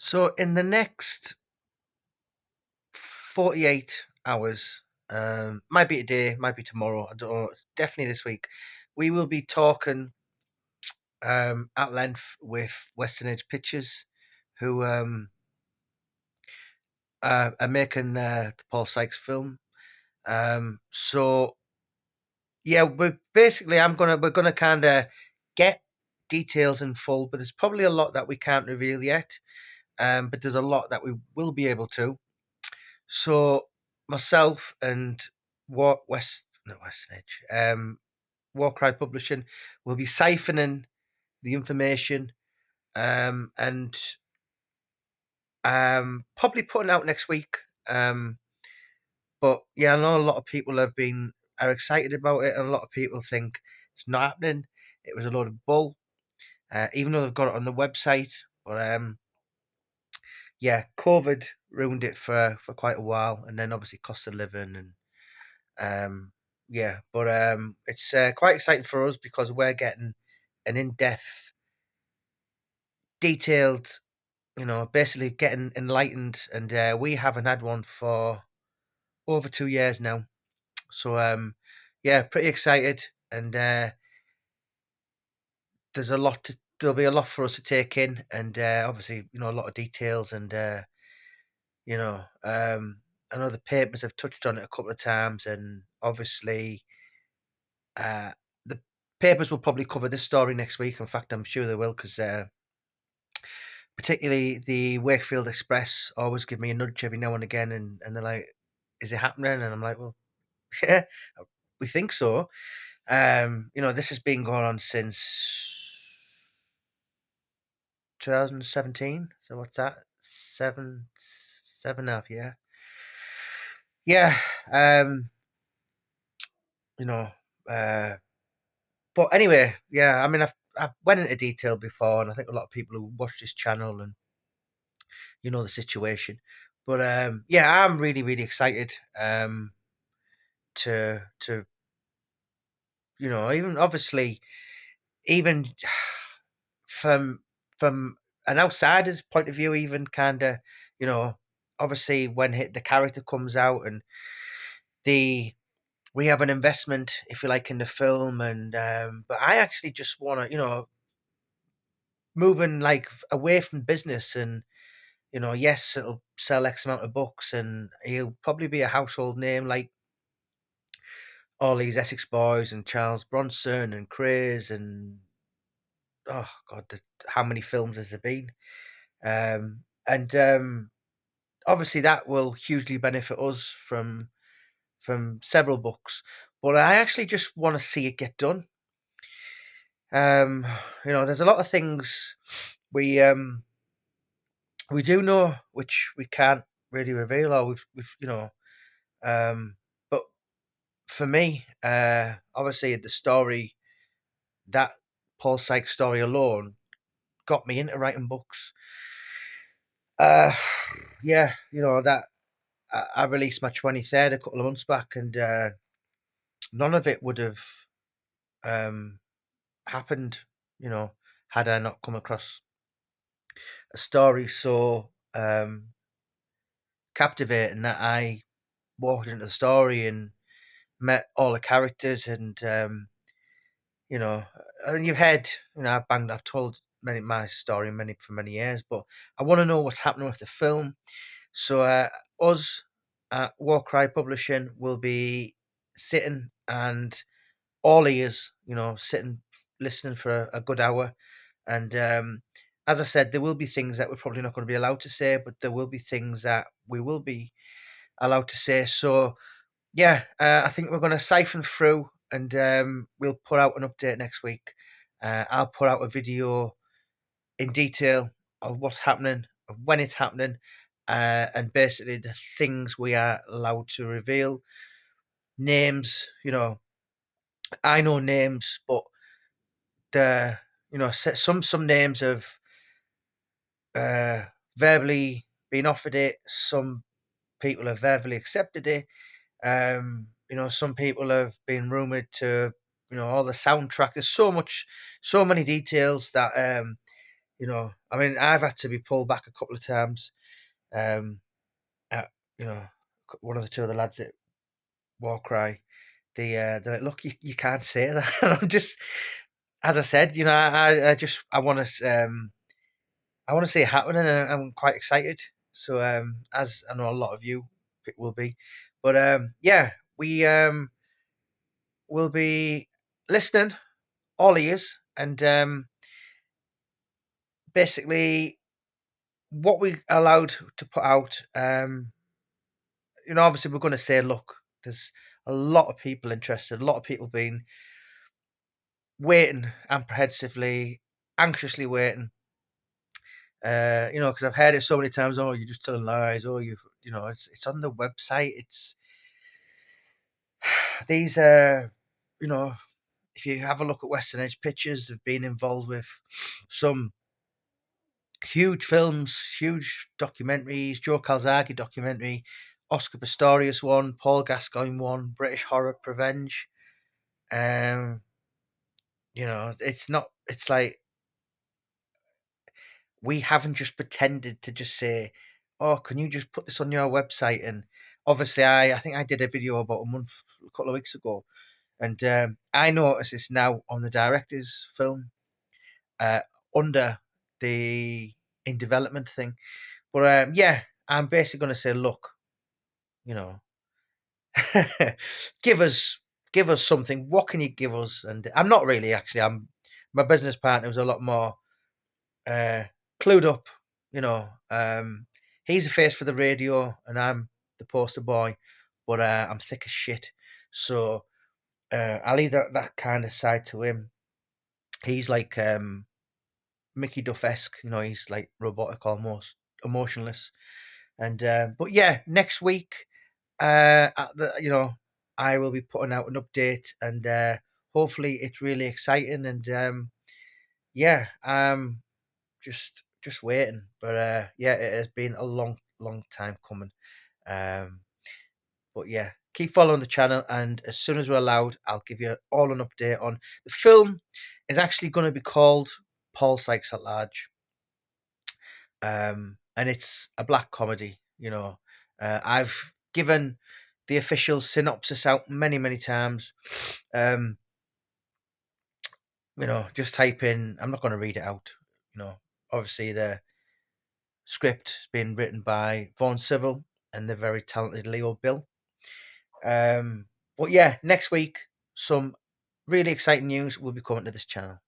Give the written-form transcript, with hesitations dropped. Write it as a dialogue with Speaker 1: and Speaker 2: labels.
Speaker 1: So in the next 48 hours, might be today, might be tomorrow, I don't know, it's definitely this week, we will be talking at length with Western Edge Pictures, who are making the Paul Sykes film. So yeah, we're gonna kind of get details in full, but there's probably a lot that we can't reveal yet. But there's a lot that we will be able to. So myself and not Western Edge, Warcry Publishing will be siphoning the information and probably putting out next week. But yeah, I know a lot of people are excited about it, and a lot of people think it's not happening. It was a load of bull, even though they've got it on the website. But yeah, COVID ruined it for quite a while, and then obviously cost of living and yeah. But it's quite exciting for us because we're getting an in-depth, detailed, basically getting enlightened, and we haven't had one for over 2 years now. So yeah, pretty excited, and there'll be a lot for us to take in, and obviously, a lot of details, and you know, um, I know the papers have touched on it a couple of times, and obviously, uh, the papers will probably cover this story next week. In fact, I'm sure they will, because particularly the Wakefield Express always give me a nudge every now and again, and they're like, "Is it happening?" And I'm like, "Well, yeah, we think so." This has been going on since 2017. So what's that? 7.5 year. Yeah. Um, you know, uh, but anyway, yeah. I mean, I've went into detail before, and I think a lot of people who watch this channel and the situation. But yeah, I'm really really excited to even obviously even from from an outsider's point of view, even kind of you know obviously when the character comes out and the we have an investment, if you like, in the film, and but I actually just want to moving like away from business, and yes, it'll sell X amount of books, and he'll probably be a household name like all these Essex Boys and Charles Bronson and Craze and oh god, how many films has there been? And obviously that will hugely benefit us from several books. But I actually just want to see it get done. Um, there's a lot of things we um we do know which we can't really reveal, or um, but for me, obviously the story that Paul Sykes story alone got me into writing books. Uh, yeah, that I released my 23rd a couple of months back, and none of it would have um, happened, you know, had I not come across a story so captivating that I walked into the story and met all the characters, and you know, and you've heard, I've told my story for many years, but I want to know what's happening with the film. So us at Warcry Publishing will be sitting and all ears, sitting listening for a good hour. And as I said, there will be things that we're probably not going to be allowed to say, but there will be things that we will be allowed to say. So yeah, I think we're going to siphon through, and we'll put out an update next week. I'll put out a video in detail of what's happening, of when it's happening, and basically the things we are allowed to reveal. Names, I know names, but the some names have uh, verbally been offered it. Some people have verbally accepted it. Some people have been rumored to, all the soundtrack. There's so many details that You know, I mean, I've had to be pulled back a couple of times. Um, at, you know, one of the two of the lads at War Cry, they're like, look, you can't say that. And I'm just, as I said, you know, I want to see it happening, and I'm quite excited. So as I know a lot of you will be, but yeah, we will be listening, all ears, and basically what we allowed to put out. You know, obviously we're going to say, look, there's a lot of people interested, a lot of people being waiting apprehensively, anxiously waiting. You know, because I've heard it so many times. Oh, you're just telling lies. Oh, you know, it's on the website. It's these, you know, if you have a look at Western Edge Pictures, have been involved with some huge films, huge documentaries. Joe Calzaghe documentary, Oscar Pistorius one, Paul Gascoigne one, British Horror Revenge. Um, you know, it's not. It's like we haven't just pretended to just say, "Oh, can you just put this on your website?" And obviously, I think I did a video about a couple of weeks ago, and I noticed this now on the director's film uh, under the in development thing. But yeah, I'm basically going to say, look, you know, give us something. What can you give us? And I'm not really actually. I'm my business partner was a lot more uh, clued up. You know, he's the face for the radio, and I'm the poster boy. But I'm thick as shit, so I'll leave that kind of side to him. He's like Mickey Duff-esque, you know. He's like robotic, almost emotionless. And but yeah, next week, you know, I will be putting out an update, and hopefully it's really exciting. And yeah, just waiting. But yeah, it has been a long time coming. Um, but yeah, keep following the channel, and as soon as we're allowed, I'll give you all an update on the film. Is actually going to be called Paul Sykes at Large, and it's a black comedy. You know, I've given the official synopsis out many times. Um, you know, just type in. I'm not going to read it out. You know, obviously the script has been written by Vaughan Civil and the very talented Leo Bill. But yeah, next week some really exciting news will be coming to this channel.